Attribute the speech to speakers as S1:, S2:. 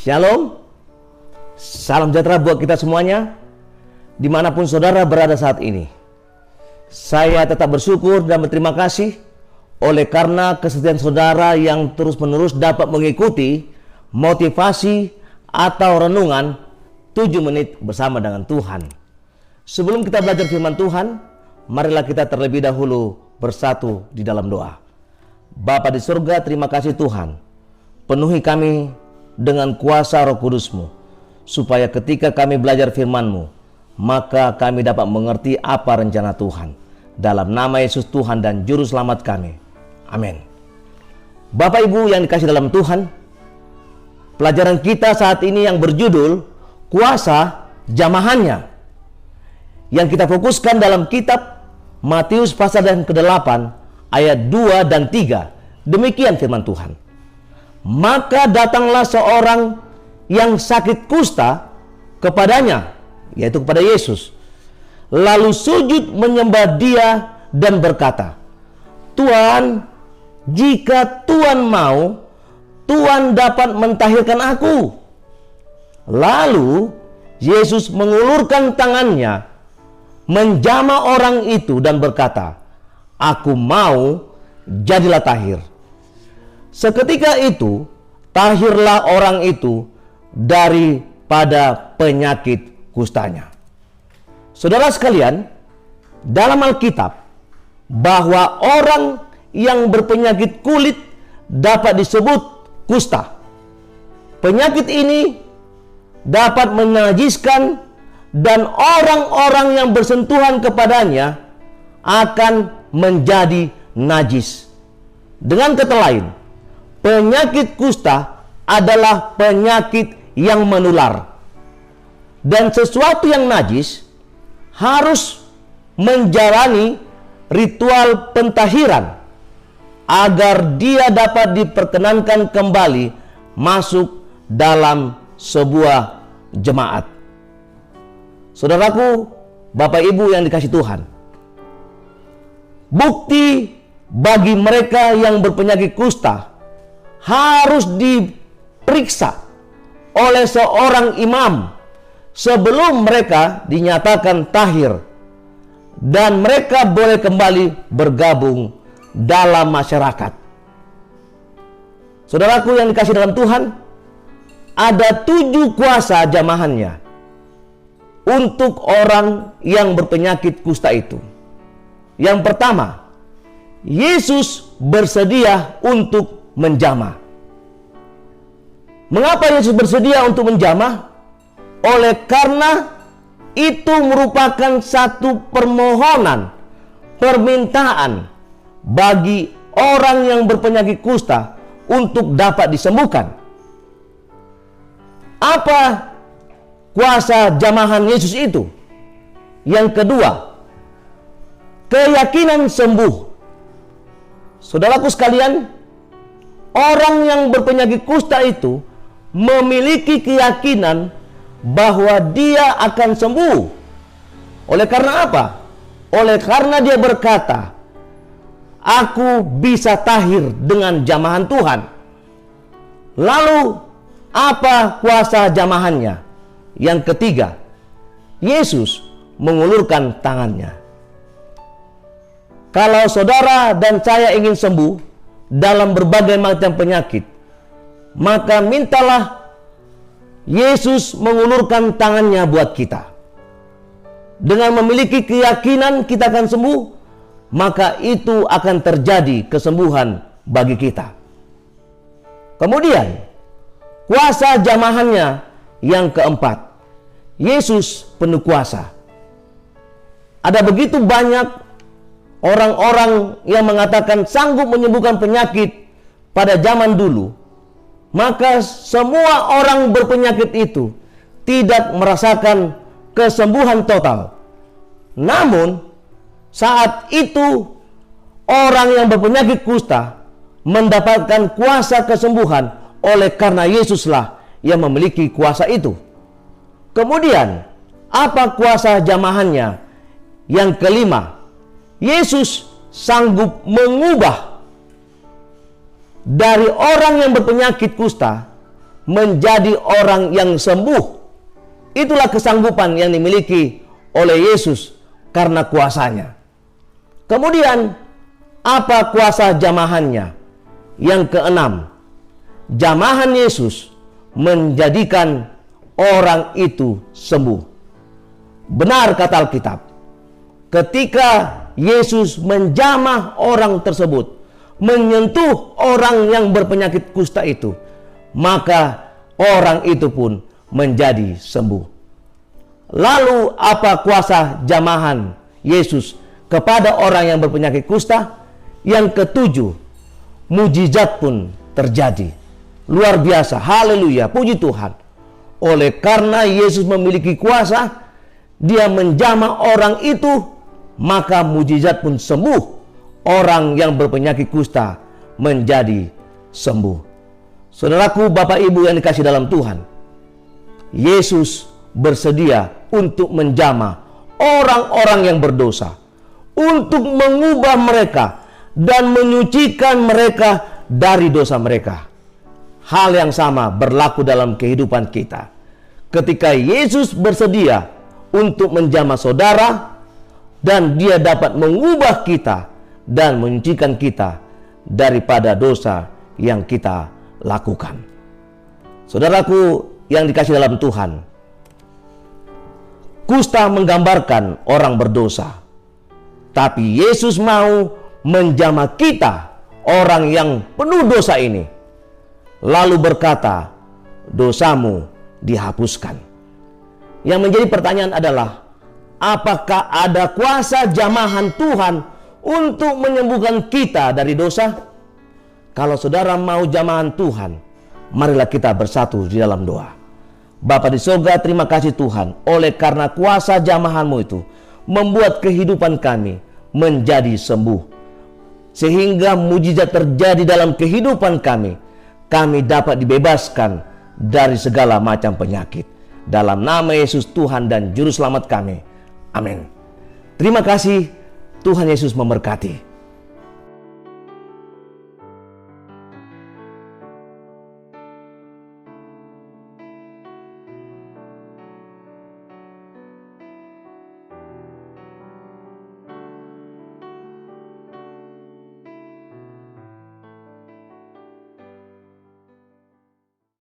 S1: Shalom, salam sejahtera buat kita semuanya, dimanapun saudara berada saat ini. Saya tetap bersyukur dan berterima kasih oleh karena kesetiaan saudara yang terus-menerus dapat mengikuti motivasi atau renungan 7 menit bersama dengan Tuhan. Sebelum kita belajar firman Tuhan, marilah kita terlebih dahulu bersatu di dalam doa. Bapa di surga, terima kasih Tuhan. Penuhi kami dengan kuasa Roh Kudus-Mu, supaya ketika kami belajar firman-Mu, maka kami dapat mengerti apa rencana Tuhan. Dalam nama Yesus Tuhan dan Juru Selamat kami. Amin. Bapak Ibu yang dikasih dalam Tuhan, pelajaran kita saat ini yang berjudul Kuasa Jamahannya, yang kita fokuskan dalam kitab Matius pasal yang ke-8 ayat 2 dan 3. Demikian firman Tuhan. Maka datanglah seorang yang sakit kusta kepadanya, yaitu kepada Yesus, lalu sujud menyembah Dia dan berkata, Tuhan, jika Tuhan mau, Tuhan dapat mentahirkan aku. Lalu Yesus mengulurkan tangannya, menjamah orang itu dan berkata, aku mau, jadilah tahir. Seketika itu, tahirlah orang itu daripada penyakit kustanya. Saudara sekalian, dalam Alkitab, bahwa orang yang berpenyakit kulit dapat disebut kusta. Penyakit ini dapat menajiskan dan orang-orang yang bersentuhan kepadanya akan menjadi najis. Dengan kata lain, penyakit kusta adalah penyakit yang menular. Dan sesuatu yang najis harus menjalani ritual pentahiran agar dia dapat diperkenankan kembali masuk dalam sebuah jemaat. Saudaraku, Bapak Ibu yang dikasihi Tuhan, bukti bagi mereka yang berpenyakit kusta harus diperiksa oleh seorang imam sebelum mereka dinyatakan tahir dan mereka boleh kembali bergabung dalam masyarakat. Saudaraku yang dikasihi dalam Tuhan, ada 7 kuasa jamahannya untuk orang yang berpenyakit kusta itu. Yang pertama, Yesus bersedia untuk menjamah. Mengapa Yesus bersedia untuk menjamah? Oleh karena itu merupakan satu permohonan, permintaan bagi orang yang berpenyakit kusta untuk dapat disembuhkan. Apa kuasa jamahan Yesus itu? Yang kedua, keyakinan sembuh. Saudaraku sekalian, orang yang berpenyakit kusta itu memiliki keyakinan bahwa dia akan sembuh. Oleh karena apa? Oleh karena dia berkata, aku bisa tahir dengan jamahan Tuhan. Lalu apa kuasa jamahannya? Yang ketiga, Yesus mengulurkan tangannya. Kalau saudara dan saya ingin sembuh dalam berbagai macam penyakit, maka mintalah Yesus mengulurkan tangannya buat kita. Dengan memiliki keyakinan kita akan sembuh, maka itu akan terjadi kesembuhan bagi kita. Kemudian, kuasa jamahannya yang keempat, Yesus penuh kuasa. Ada begitu banyak orang-orang yang mengatakan sanggup menyembuhkan penyakit pada zaman dulu, maka semua orang berpenyakit itu tidak merasakan kesembuhan total. Namun saat itu orang yang berpenyakit kusta mendapatkan kuasa kesembuhan oleh karena Yesuslah yang memiliki kuasa itu. Kemudian apa kuasa jamahannya? Yang kelima, Yesus sanggup mengubah dari orang yang berpenyakit kusta menjadi orang yang sembuh. Itulah kesanggupan yang dimiliki oleh Yesus karena kuasanya. Kemudian, apa kuasa jamahannya? Yang keenam, jamahan Yesus menjadikan orang itu sembuh. Benar kata Alkitab, ketika Yesus menjamah orang tersebut, menyentuh orang yang berpenyakit kusta itu, maka orang itu pun menjadi sembuh. Lalu apa kuasa jamahan Yesus kepada orang yang berpenyakit kusta? Yang ketujuh, mujizat pun terjadi. Luar biasa, haleluya, puji Tuhan. Oleh karena Yesus memiliki kuasa, dia menjamah orang itu, maka mujizat pun sembuh. Orang yang berpenyakit kusta menjadi sembuh. Saudaraku, Bapak Ibu yang dikasih dalam Tuhan, Yesus bersedia untuk menjamah orang-orang yang berdosa, untuk mengubah mereka dan menyucikan mereka dari dosa mereka. Hal yang sama berlaku dalam kehidupan kita. Ketika Yesus bersedia untuk menjamah saudara, dan dia dapat mengubah kita dan menyucikan kita daripada dosa yang kita lakukan. Saudaraku yang dikasih dalam Tuhan, kusta menggambarkan orang berdosa, tapi Yesus mau menjamah kita, orang yang penuh dosa ini, lalu berkata, dosamu dihapuskan. Yang menjadi pertanyaan adalah, apakah ada kuasa jamahan Tuhan untuk menyembuhkan kita dari dosa? Kalau saudara mau jamahan Tuhan, marilah kita bersatu di dalam doa. Bapa di sorga, terima kasih Tuhan, oleh karena kuasa jamahan-Mu itu membuat kehidupan kami menjadi sembuh, sehingga mujizat terjadi dalam kehidupan kami. Kami dapat dibebaskan dari segala macam penyakit. Dalam nama Yesus Tuhan dan Juru Selamat kami. Amin. Terima kasih. Tuhan Yesus memberkati.